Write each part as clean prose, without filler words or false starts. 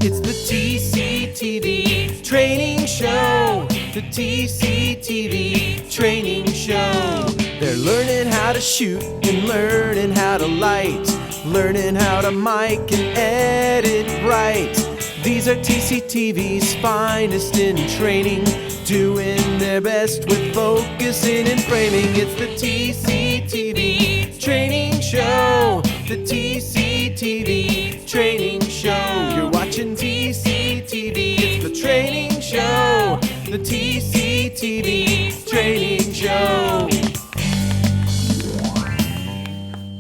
It's the TCTV training show. The TCTV training show. They're learning how to shoot and learning how to light, learning how to mic and edit right. These are TCTV's finest in training, doing their best with focusing and framing. It's the TCTV training show. The TCTV training show. You're watching TCTV. It's the training show. The TCTV training show.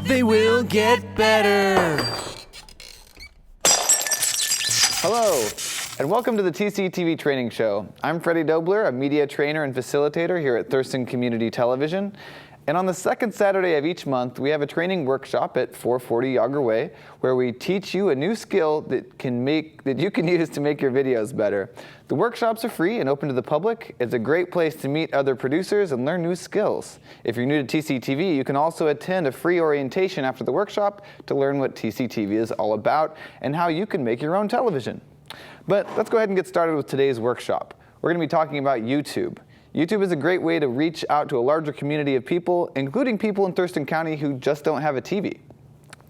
They will get better. Hello, and welcome to the TCTV Training Show. I'm Freddie Dobler, a media trainer and facilitator here at Thurston Community Television. And on the second Saturday of each month, we have a training workshop at 440 Yager Way, where we teach you a new skill that you can use to make your videos better. The workshops are free and open to the public. It's a great place to meet other producers and learn new skills. If you're new to TCTV, you can also attend a free orientation after the workshop to learn what TCTV is all about and how you can make your own television. But let's go ahead and get started with today's workshop. We're going to be talking about YouTube. YouTube is a great way to reach out to a larger community of people, including people in Thurston County who just don't have a TV.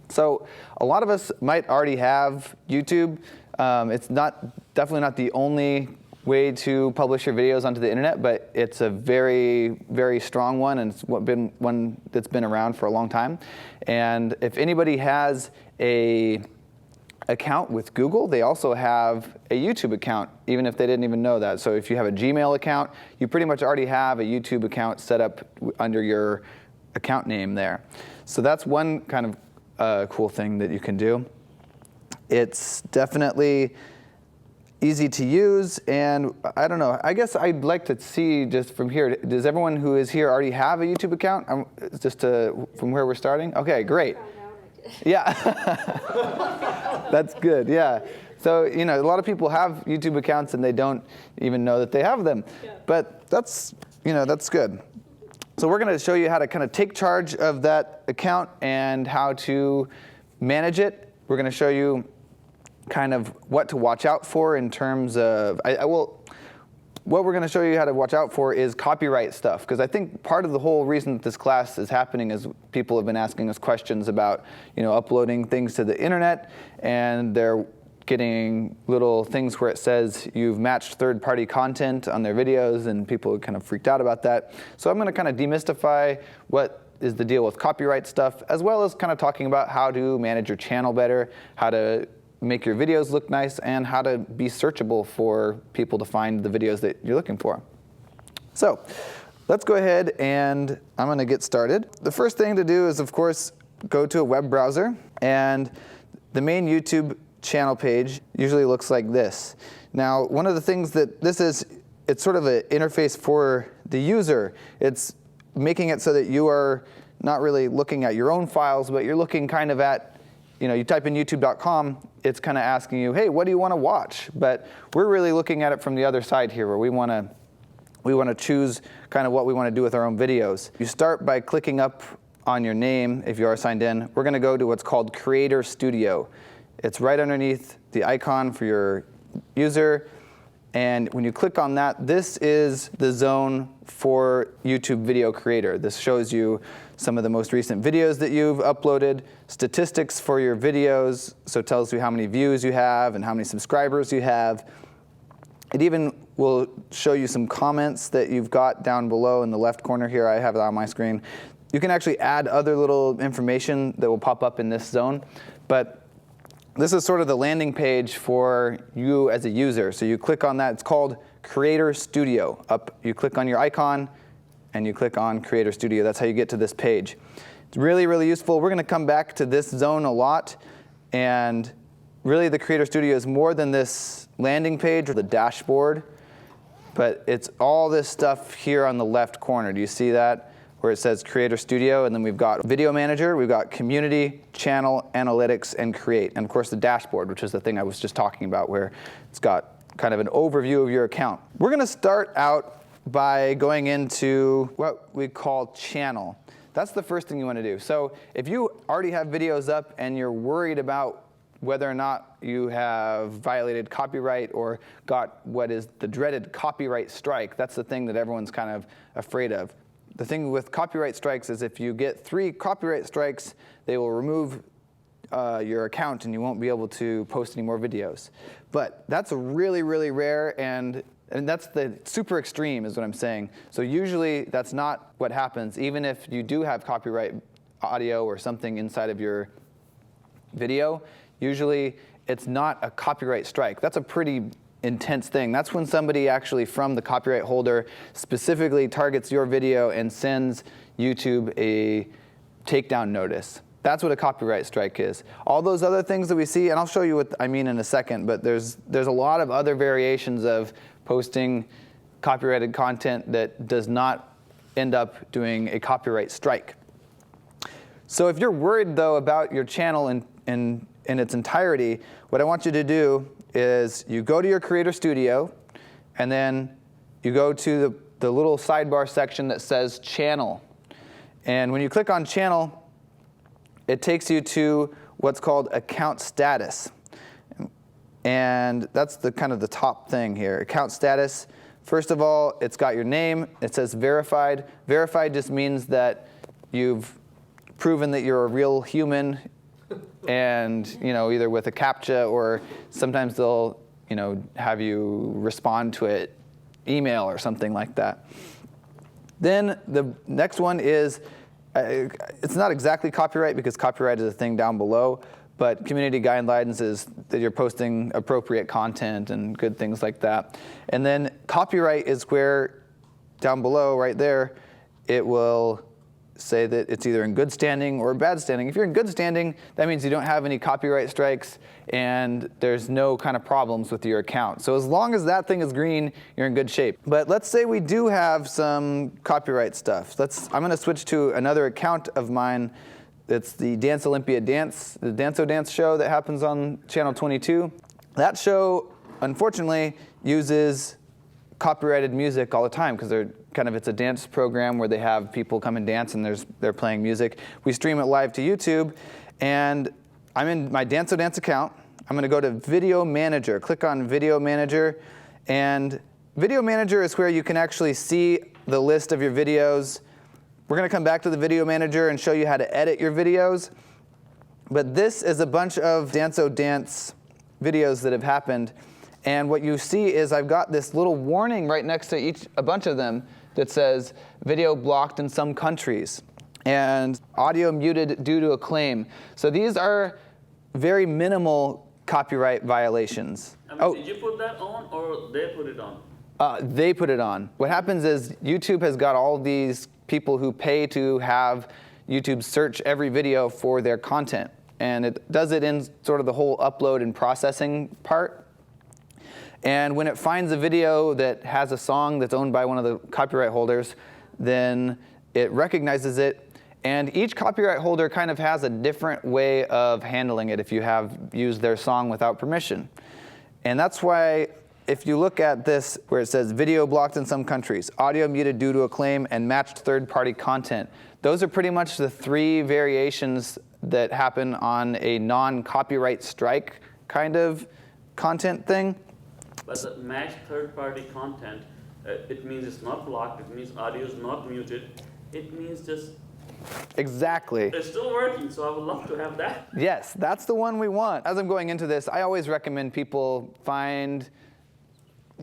So a lot of us might already have YouTube. It's definitely not the only way to publish your videos onto the internet, but it's a very, very strong one, and it's been one that's been around for a long time. And if anybody has an account with Google, they also have a YouTube account, even if they didn't even know that. So if you have a Gmail account, you pretty much already have a YouTube account set up under your account name there. So that's one kind of cool thing that you can do. It's definitely easy to use, and I don't know, I guess I'd like to see just from here, does everyone who is here already have a YouTube account? From where we're starting? Okay, great. Yeah, that's good, yeah. So, a lot of people have YouTube accounts and they don't even know that they have them. Yeah. But that's good. So we're going to show you how to kind of take charge of that account and how to manage it. We're going to show you kind of what to watch out for in terms of, what we're going to show you how to watch out for is copyright stuff, because I think part of the whole reason that this class is happening is people have been asking us questions about, uploading things to the internet, and they're getting little things where it says you've matched third-party content on their videos, and people are kind of freaked out about that. So I'm going to kind of demystify what is the deal with copyright stuff, as well as kind of talking about how to manage your channel better, how to make your videos look nice, and how to be searchable for people to find the videos that you're looking for. So let's go ahead and I'm going to get started. The first thing to do is, of course, go to a web browser, and the main YouTube channel page usually looks like this. Now, one of the things that this is, it's sort of an interface for the user. It's making it so that you are not really looking at your own files, but you're looking kind of at, you type in youtube.com, it's kind of asking you, hey, what do you want to watch? But we're really looking at it from the other side here, where we want to choose kind of what we want to do with our own videos. You start by clicking up on your name if you are signed in. We're going to go to what's called Creator Studio. It's right underneath the icon for your user. And when you click on that, this is the zone for YouTube Video Creator. This shows you some of the most recent videos that you've uploaded, statistics for your videos, so it tells you how many views you have and how many subscribers you have. It even will show you some comments that you've got down below in the left corner here. I have it on my screen. You can actually add other little information that will pop up in this zone, but this is sort of the landing page for you as a user. So you click on that. It's called Creator Studio. You click on your icon, and you click on Creator Studio. That's how you get to this page. It's really, really useful. We're going to come back to this zone a lot. And really, the Creator Studio is more than this landing page or the dashboard. But it's all this stuff here on the left corner. Do you see that? Where it says Creator Studio, and then we've got Video Manager, we've got Community, Channel, Analytics, and Create. And of course the dashboard, which is the thing I was just talking about, where it's got kind of an overview of your account. We're going to start out by going into what we call Channel. That's the first thing you want to do. So if you already have videos up and you're worried about whether or not you have violated copyright or got what is the dreaded copyright strike. That's the thing that everyone's kind of afraid of. The thing with copyright strikes is if you get 3 copyright strikes, they will remove your account and you won't be able to post any more videos. But that's really, really rare, and that's the super extreme is what I'm saying. So usually that's not what happens, even if you do have copyright audio or something inside of your video. Usually it's not a copyright strike. That's a pretty intense thing. That's when somebody actually from the copyright holder specifically targets your video and sends YouTube a takedown notice. That's what a copyright strike is. All those other things that we see, and I'll show you what I mean in a second, but there's a lot of other variations of posting copyrighted content that does not end up doing a copyright strike. So if you're worried though about your channel in its entirety, what I want you to do is you go to your Creator Studio and then you go to the little sidebar section that says Channel. And when you click on Channel, it takes you to what's called Account Status. And that's the kind of the top thing here. Account Status, first of all, it's got your name. It says Verified. Verified just means that you've proven that you're a real human, and either with a CAPTCHA or sometimes they'll have you respond to it, email or something like that. Then the next one is, it's not exactly copyright because copyright is a thing down below, but community guidelines is that you're posting appropriate content and good things like that. And then copyright is where down below right there, it will say that it's either in good standing or bad standing. If you're in good standing, that means you don't have any copyright strikes and there's no kind of problems with your account. So as long as that thing is green, you're in good shape. But let's say we do have some copyright stuff. I'm going to switch to another account of mine. It's the Dance Olympia Dance, the Dance-O Dance show that happens on Channel 22. That show, unfortunately, uses copyrighted music all the time because it's a dance program where they have people come and dance and they're playing music. We stream it live to YouTube, and I'm in my Dance-O Dance account. I'm going to go to Video Manager. Click on Video Manager, and Video Manager is where you can actually see the list of your videos. We're going to come back to the Video Manager and show you how to edit your videos. But this is a bunch of Dance-O Dance videos that have happened. And what you see is I've got this little warning right next to a bunch of them that says video blocked in some countries and audio muted due to a claim. So these are very minimal copyright violations. Did you put that on or they put it on? They put it on. What happens is YouTube has got all these people who pay to have YouTube search every video for their content. And it does it in sort of the whole upload and processing part. And when it finds a video that has a song that's owned by one of the copyright holders, then it recognizes it. And each copyright holder kind of has a different way of handling it if you have used their song without permission. And that's why if you look at this where it says video blocked in some countries, audio muted due to a claim, and matched third-party content, those are pretty much the 3 variations that happen on a non-copyright strike kind of content thing. But the matched third-party content, it means it's not blocked, it means audio is not muted, it means just... Exactly. It's still working, so I would love to have that. Yes, that's the one we want. As I'm going into this, I always recommend people find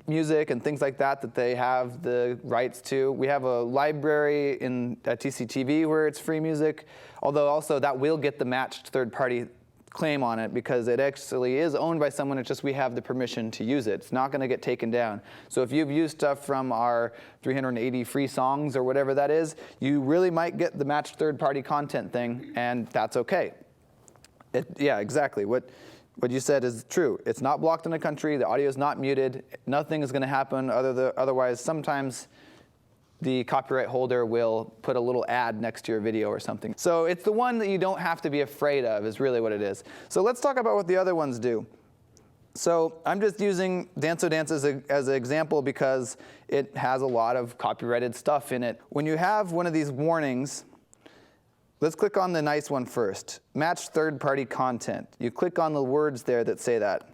music and things like that they have the rights to. We have a library in TCTV where it's free music, although also that will get the matched third-party claim on it because it actually is owned by someone. It's just we have the permission to use it. It's not going to get taken down. So if you've used stuff from our 380 free songs or whatever that is, you really might get the matched third-party content thing, and that's okay. Yeah, exactly. What you said is true. It's not blocked in a country. The audio is not muted. Nothing is going to happen otherwise. Sometimes the copyright holder will put a little ad next to your video or something. So it's the one that you don't have to be afraid of is really what it is. So let's talk about what the other ones do. So I'm just using Dance-O Dance as an example because it has a lot of copyrighted stuff in it. When you have one of these warnings, let's click on the nice one first. Match third-party content. You click on the words there that say that.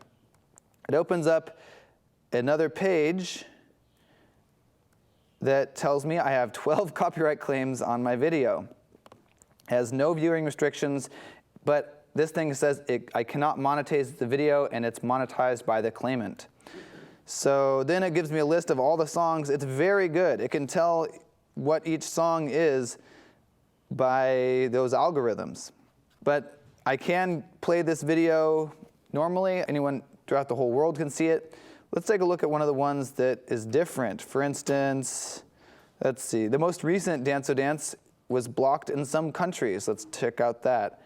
It opens up another page that tells me I have 12 copyright claims on my video. It has no viewing restrictions, but this thing says I cannot monetize the video, and it's monetized by the claimant. So then it gives me a list of all the songs. It's very good. It can tell what each song is by those algorithms. But I can play this video normally. Anyone throughout the whole world can see it. Let's take a look at one of the ones that is different. For instance, let's see. The most recent Dance O Dance was blocked in some countries. Let's check out that.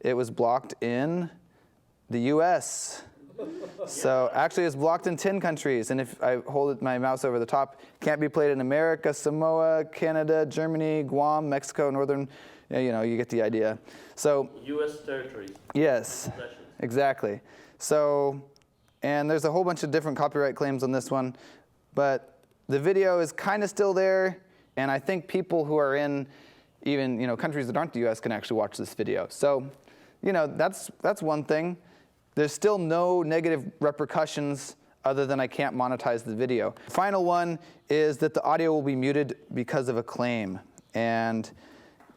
It was blocked in the US. So actually it's blocked in 10 countries. And if I hold my mouse over the top, it can't be played in America, Samoa, Canada, Germany, Guam, Mexico, Northern, you know, you get the idea. So US territories. yes, exactly. So, and there's a whole bunch of different copyright claims on this one, but the video is kind of still there, and I think people who are in even, you know, countries that aren't the US can actually watch this video. So, you know, that's one thing. There's still no negative repercussions other than I can't monetize the video. Final one is that the audio will be muted because of a claim, and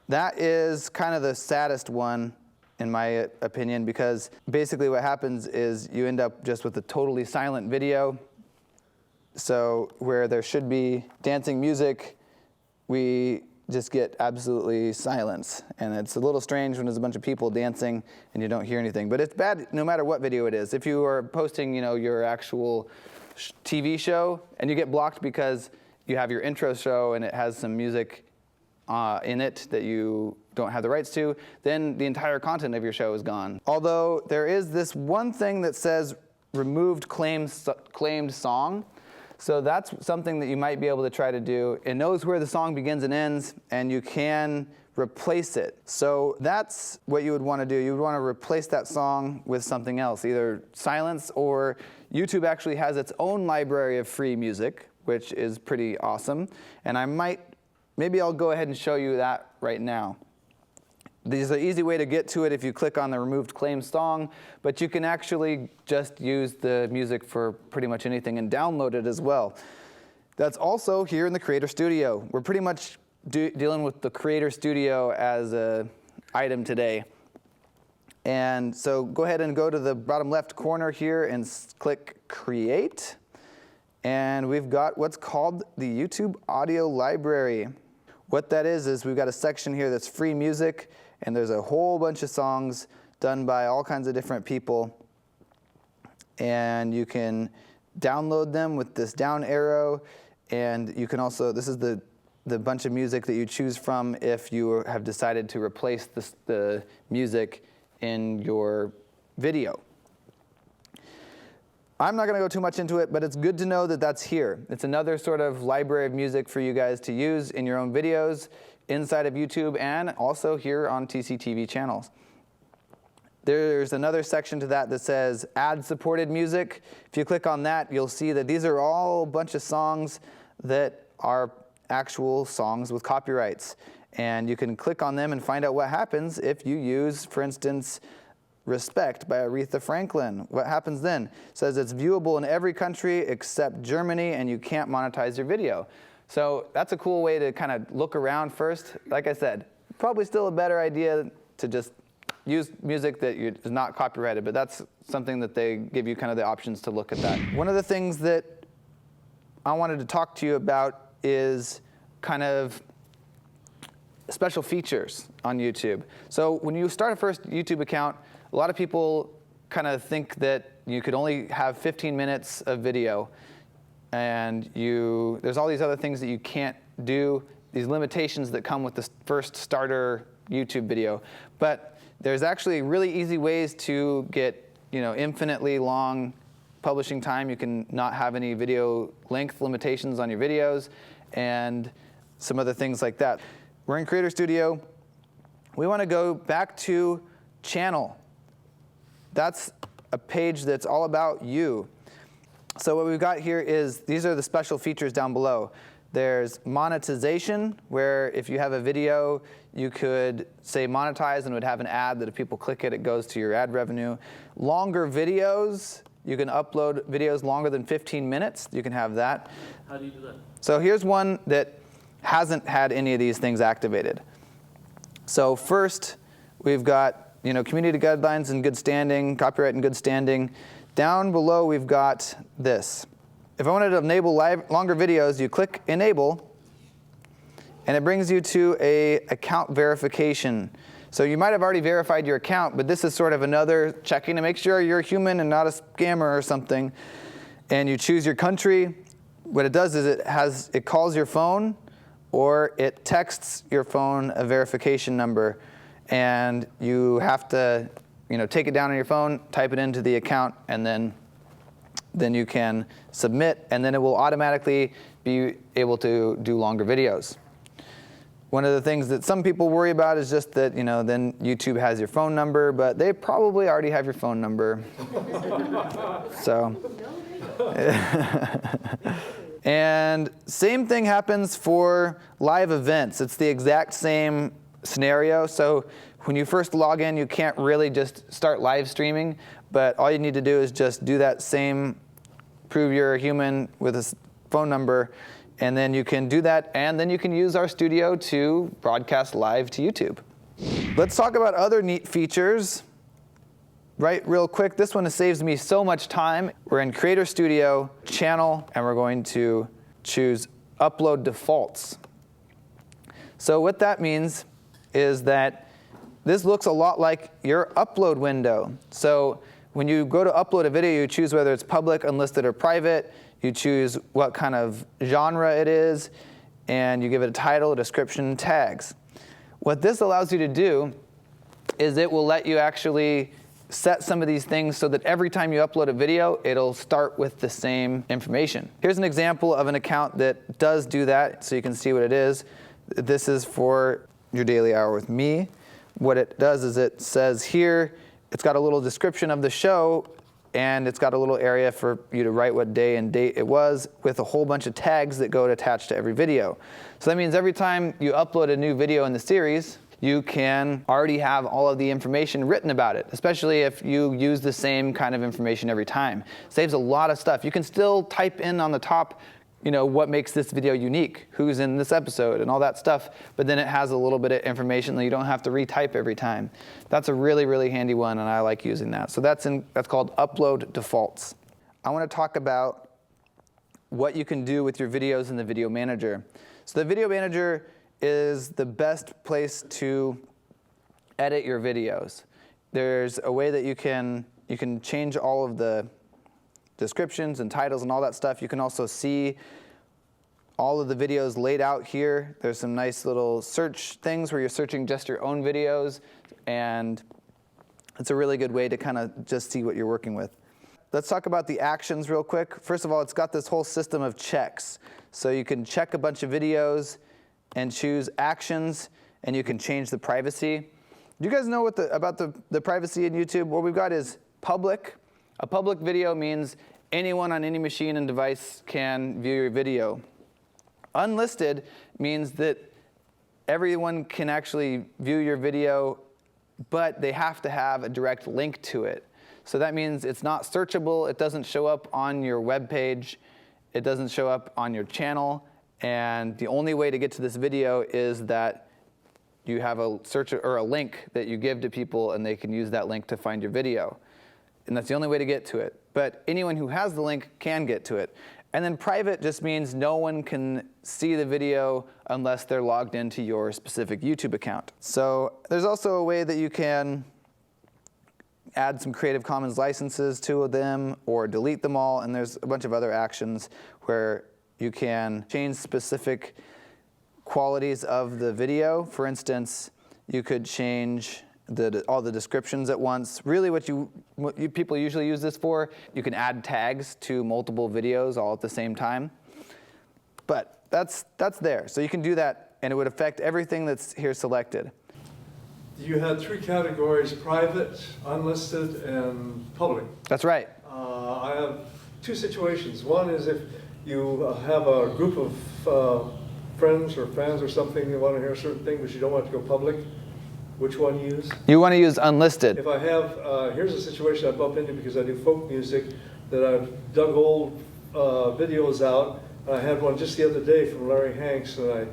that is kind of the saddest one in my opinion, because basically what happens is you end up just with a totally silent video. So where there should be dancing music, we just get absolutely silence. And it's a little strange when there's a bunch of people dancing and you don't hear anything. But it's bad no matter what video it is. If you are posting, you know, your actual TV show and you get blocked because you have your intro show and it has some music in it that you don't have the rights to, then the entire content of your show is gone. Although there is this one thing that says removed claimed song. So that's something that you might be able to try to do. It knows where the song begins and ends, and you can replace it. So that's what you would want to do. You would want to replace that song with something else, either silence, or YouTube actually has its own library of free music, which is pretty awesome. And maybe I'll go ahead and show you that right now. There's an easy way to get to it if you click on the removed claim song, but you can actually just use the music for pretty much anything and download it as well. That's also here in the Creator Studio. We're pretty much dealing with the Creator Studio as an item today. And so go ahead and go to the bottom left corner here and click Create. And we've got what's called the YouTube Audio Library. What that is we've got a section here that's free music, and there's a whole bunch of songs done by all kinds of different people. And you can download them with this down arrow, and you can also, this is the bunch of music that you choose from if you have decided to replace the music in your video. I'm not going to go too much into it, but it's good to know that that's here. It's another sort of library of music for you guys to use in your own videos inside of YouTube and also here on TCTV channels. There's another section to that that says ad-supported music. If you click on that, you'll see that these are all a bunch of songs that are actual songs with copyrights. And you can click on them and find out what happens if you use, for instance, Respect by Aretha Franklin. What happens then? It says it's viewable in every country except Germany, and you can't monetize your video. So that's a cool way to kind of look around first. Like I said, probably still a better idea to just use music that is not copyrighted, but that's something that they give you kind of the options to look at that. One of the things that I wanted to talk to you about is kind of special features on YouTube. So when you start a first YouTube account, a lot of people kind of think that you could only have 15 minutes of video, and there's all these other things that you can't do, these limitations that come with the first starter YouTube video. But there's actually really easy ways to get, you know, infinitely long publishing time. You can not have any video length limitations on your videos, and some other things like that. We're in Creator Studio. We want to go back to Channel. That's a page that's all about you. So what we've got here is, these are the special features down below. There's monetization, where if you have a video, you could say monetize and it would have an ad that if people click it, it goes to your ad revenue. Longer videos, you can upload videos longer than 15 minutes. You can have that. How do you do that? So here's one that hasn't had any of these things activated. So first, we've got community guidelines in good standing, copyright in good standing. Down below, we've got this. If I wanted to enable longer videos, you click Enable, and it brings you to a account verification. So you might have already verified your account, but this is sort of another checking to make sure you're a human and not a scammer or something. And you choose your country. What it does is it calls your phone, or it texts your phone a verification number, and you have to take it down on your phone, type it into the account, and then you can submit, and then it will automatically be able to do longer videos. One of the things that some people worry about is just that, then YouTube has your phone number, but they probably already have your phone number. So, and same thing happens for live events. It's the exact same scenario. So when you first log in, you can't really just start live streaming, but all you need to do is just do that same, prove you're a human with a phone number, and then you can do that, and then you can use our studio to broadcast live to YouTube. Let's talk about other neat features. Right, real quick, this one saves me so much time. We're in Creator Studio, Channel, and we're going to choose Upload Defaults. So what that means is that this looks a lot like your upload window. So when you go to upload a video, you choose whether it's public, unlisted, or private. You choose what kind of genre it is, and you give it a title, a description, tags. What this allows you to do is it will let you actually set some of these things so that every time you upload a video, it'll start with the same information. Here's an example of an account that does do that, so you can see what it is. This is for your daily hour with me. What it does is it says here, it's got a little description of the show, and it's got a little area for you to write what day and date it was, with a whole bunch of tags that go attached to every video. So that means every time you upload a new video in the series, you can already have all of the information written about it, especially if you use the same kind of information every time. Saves a lot of stuff. You can still type in on the top, what makes this video unique, who's in this episode, and all that stuff, but then it has a little bit of information that you don't have to retype every time. That's a really, really handy one, and I like using that. So that's called Upload Defaults. I want to talk about what you can do with your videos in the Video Manager. So the Video Manager is the best place to edit your videos. There's a way that you can change all of the descriptions and titles and all that stuff. You can also see all of the videos laid out here. There's some nice little search things where you're searching just your own videos, and it's a really good way to kind of just see what you're working with. Let's talk about the actions real quick. First of all, it's got this whole system of checks. So you can check a bunch of videos and choose actions, and you can change the privacy. Do you guys know about the privacy in YouTube? What we've got is public. A public video means anyone on any machine and device can view your video. Unlisted means that everyone can actually view your video, but they have to have a direct link to it. So that means it's not searchable, it doesn't show up on your web page, it doesn't show up on your channel, and the only way to get to this video is that you have a search or a link that you give to people, and they can use that link to find your video. And that's the only way to get to it. But anyone who has the link can get to it. And then private just means no one can see the video unless they're logged into your specific YouTube account. So there's also a way that you can add some Creative Commons licenses to them or delete them all, and there's a bunch of other actions where you can change specific qualities of the video. For instance, you could change all the descriptions at once. Really what you people usually use this for, you can add tags to multiple videos all at the same time. But that's there. So you can do that, and it would affect everything that's here selected. You had three categories: private, unlisted, and public. That's right. I have two situations. One is if you have a group of friends or fans or something that want to hear a certain thing, but you don't want it to go public, which one use? You want to use unlisted. If I have, here's a situation I bump into because I do folk music, that I've dug old videos out. I had one just the other day from Larry Hanks, and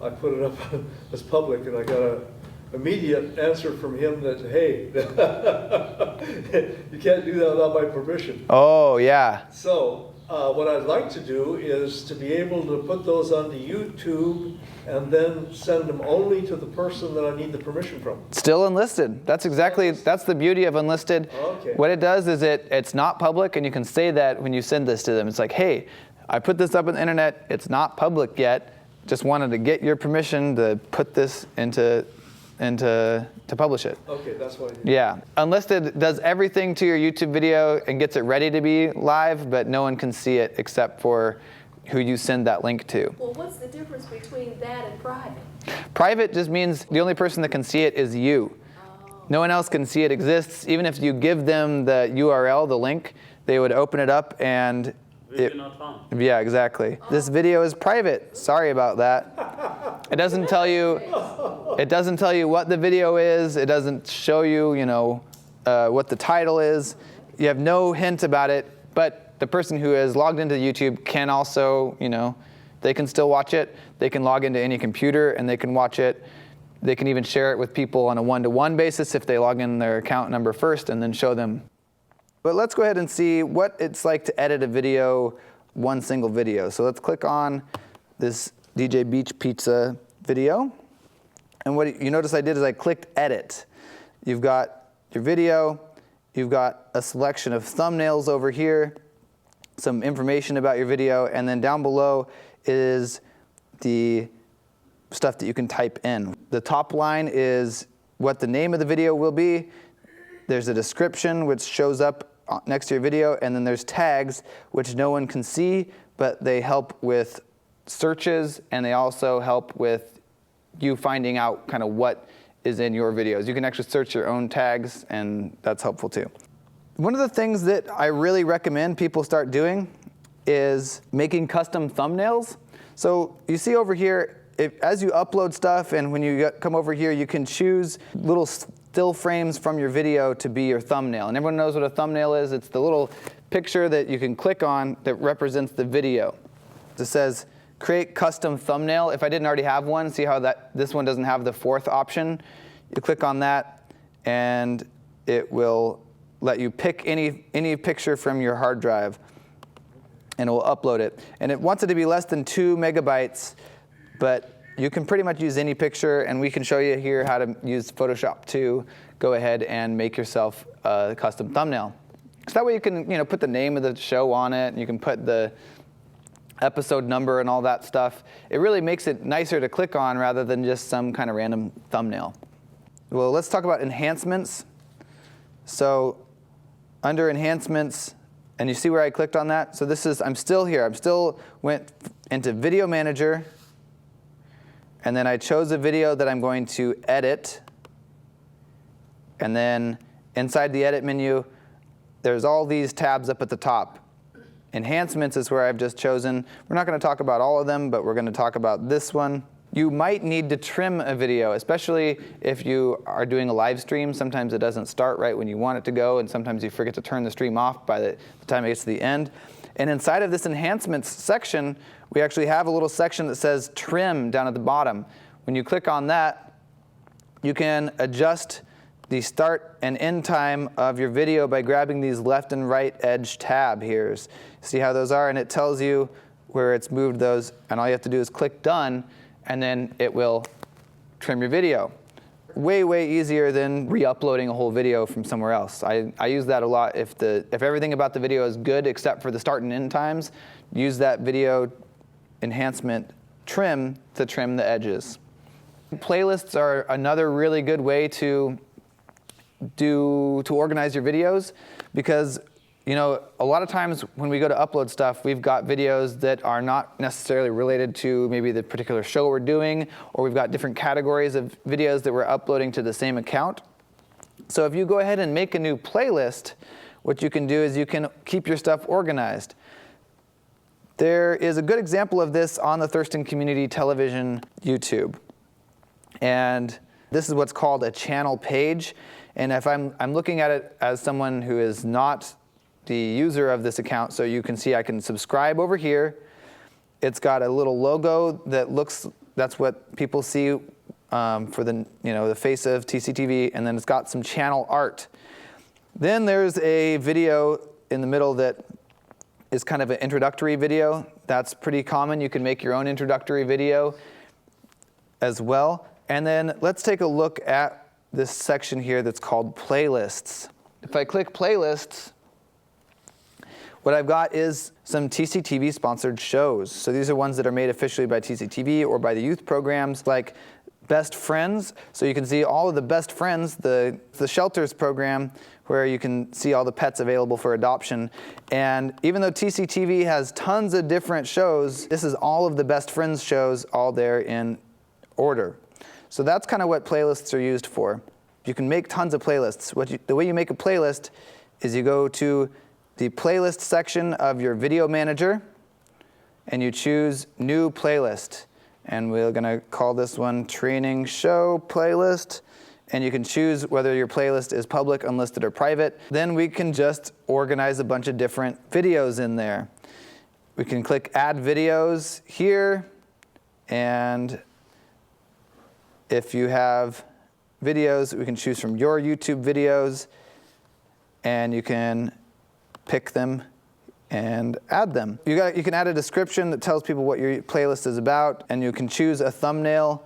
I put it up as public, and I got an immediate answer from him that, hey, you can't do that without my permission. Oh, yeah. So what I'd like to do is to be able to put those onto YouTube and then send them only to the person that I need the permission from. Still unlisted. That's the beauty of unlisted. Okay. What it does is it's not public, and you can say that when you send this to them. It's like, hey, I put this up on the internet. It's not public yet. Just wanted to get your permission to put this to publish it. Okay, that's what I do. Yeah. Unlisted does everything to your YouTube video and gets it ready to be live, but no one can see it except for who you send that link to. Well, what's the difference between that and private? Private just means the only person that can see it is you. No one else can see it exists. Even if you give them the URL, the link, they would open it up and Video not found. yeah, exactly. This video is private. Sorry about that. It doesn't tell you what the video is. It doesn't show you, what the title is. You have no hint about it, but the person who is logged into YouTube can also, they can still watch it. They can log into any computer and they can watch it. They can even share it with people on a one-to-one basis if they log in their account number first and then show them. But let's go ahead and see what it's like to edit a video, one single video. So let's click on this DJ Beach Pizza video. And what you notice I did is I clicked edit. You've got your video, you've got a selection of thumbnails over here, some information about your video, and then down below is the stuff that you can type in. The top line is what the name of the video will be. There's a description which shows up next to your video, and then there's tags which no one can see, but they help with searches, and they also help with you finding out kind of what is in your videos. You can actually search your own tags, and that's helpful too. One of the things that I really recommend people start doing is making custom thumbnails. So you see over here, as you upload stuff and when you come over here, you can choose little still frames from your video to be your thumbnail. And everyone knows what a thumbnail is. It's the little picture that you can click on that represents the video. It says create custom thumbnail. If I didn't already have one, see how this one doesn't have the fourth option? You click on that and it will let you pick any picture from your hard drive and it will upload it. And it wants it to be less than 2 megabytes, but you can pretty much use any picture, and we can show you here how to use Photoshop to go ahead and make yourself a custom thumbnail. So that way you can put the name of the show on it, and you can put the episode number and all that stuff. It really makes it nicer to click on rather than just some kind of random thumbnail. Well, let's talk about enhancements. So under enhancements, and you see where I clicked on that? So I'm still here. Went into Video Manager, and then I chose a video that I'm going to edit. And then inside the edit menu, there's all these tabs up at the top. Enhancements is where I've just chosen. We're not going to talk about all of them, but we're going to talk about this one. You might need to trim a video, especially if you are doing a live stream. Sometimes it doesn't start right when you want it to go, and sometimes you forget to turn the stream off by the time it gets to the end. And inside of this enhancements section, we actually have a little section that says trim down at the bottom. When you click on that, you can adjust the start and end time of your video by grabbing these left and right edge tab here. See how those are? And it tells you where it's moved those, and all you have to do is click done, and then it will trim your video. Way, way easier than re-uploading a whole video from somewhere else. I use that a lot. If everything about the video is good except for the start and end times, use that video enhancement trim to trim the edges. Playlists are another really good way to organize your videos, because a lot of times when we go to upload stuff, we've got videos that are not necessarily related to maybe the particular show we're doing, or we've got different categories of videos that we're uploading to the same account. So if you go ahead and make a new playlist, what you can do is you can keep your stuff organized. There is a good example of this on the Thurston Community Television YouTube. And this is what's called a channel page. And if I'm looking at it as someone who is not the user of this account, so you can see I can subscribe over here. It's got a little logo that looks, that's what people see for the face of TCTV, and then it's got some channel art. Then there's a video in the middle that is kind of an introductory video. That's pretty common. You can make your own introductory video as well. And then let's take a look at this section here that's called playlists. If I click playlists, what I've got is some TCTV sponsored shows. So these are ones that are made officially by TCTV or by the youth programs like Best Friends. So you can see all of the Best Friends, the shelters program where you can see all the pets available for adoption. And even though TCTV has tons of different shows, this is all of the Best Friends shows all there in order. So that's kind of what playlists are used for. You can make tons of playlists. The way you make a playlist is you go to the playlist section of your video manager and you choose new playlist. And we're gonna call this one Training Show Playlist. And you can choose whether your playlist is public, unlisted, or private. Then we can just organize a bunch of different videos in there. We can click Add Videos here, and if you have videos, we can choose from your YouTube videos, and you can pick them and add them. You can add a description that tells people what your playlist is about, and you can choose a thumbnail.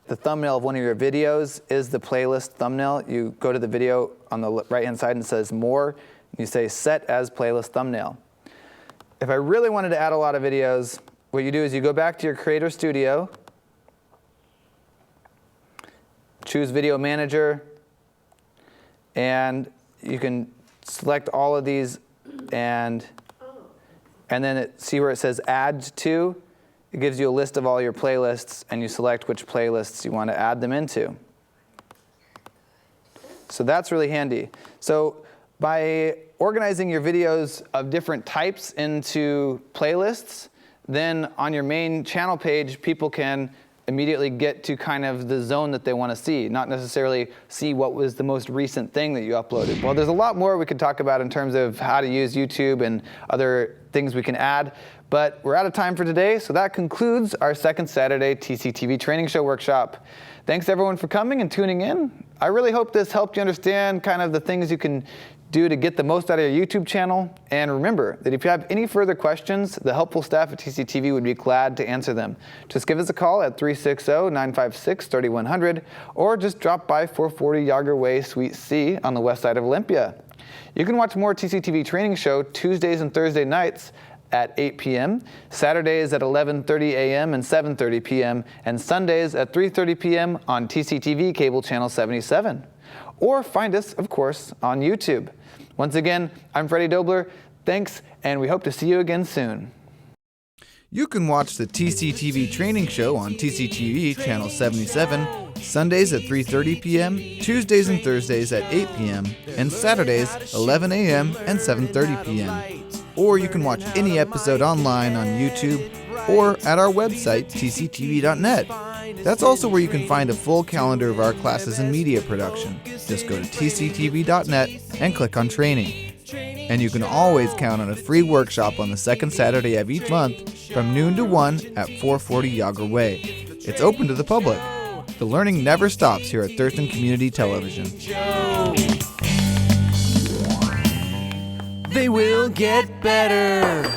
The thumbnail of one of your videos is the playlist thumbnail. You go to the video on the right-hand side and it says More, and you say Set as Playlist Thumbnail. If I really wanted to add a lot of videos, what you do is you go back to your Creator Studio, choose Video Manager, and you can select all of these and then see where it says Add To. It gives you a list of all your playlists, and you select which playlists you want to add them into. So that's really handy. So by organizing your videos of different types into playlists, then on your main channel page, people can immediately get to kind of the zone that they want to see, not necessarily see what was the most recent thing that you uploaded. Well, there's a lot more we could talk about in terms of how to use YouTube and other things we can add, but we're out of time for today, so that concludes our second Saturday TCTV Training Show Workshop. Thanks everyone for coming and tuning in. I really hope this helped you understand kind of the things you can do to get the most out of your YouTube channel. And remember that if you have any further questions, the helpful staff at TCTV would be glad to answer them. Just give us a call at 360-956-3100 or just drop by 440 Yager Way, Suite C on the west side of Olympia. You can watch more TCTV Training Show Tuesdays and Thursday nights at 8 p.m., Saturdays at 11:30 a.m. and 7:30 p.m., and Sundays at 3:30 p.m. on TCTV Cable Channel 77. Or find us, of course, on YouTube. Once again, I'm Freddie Dobler. Thanks, and we hope to see you again soon. You can watch the TCTV Training Show on TCTV Channel 77, Sundays at 3:30 p.m., Tuesdays and Thursdays at 8 p.m., and Saturdays 11 a.m. and 7:30 p.m. Or you can watch any episode online on YouTube or at our website, tctv.net. That's also where you can find a full calendar of our classes in media production. Just go to tctv.net and click on Training. And you can always count on a free workshop on the second Saturday of each month from noon to 1 at 440 Yager Way. It's open to the public. The learning never stops here at Thurston Community Television. They will get better.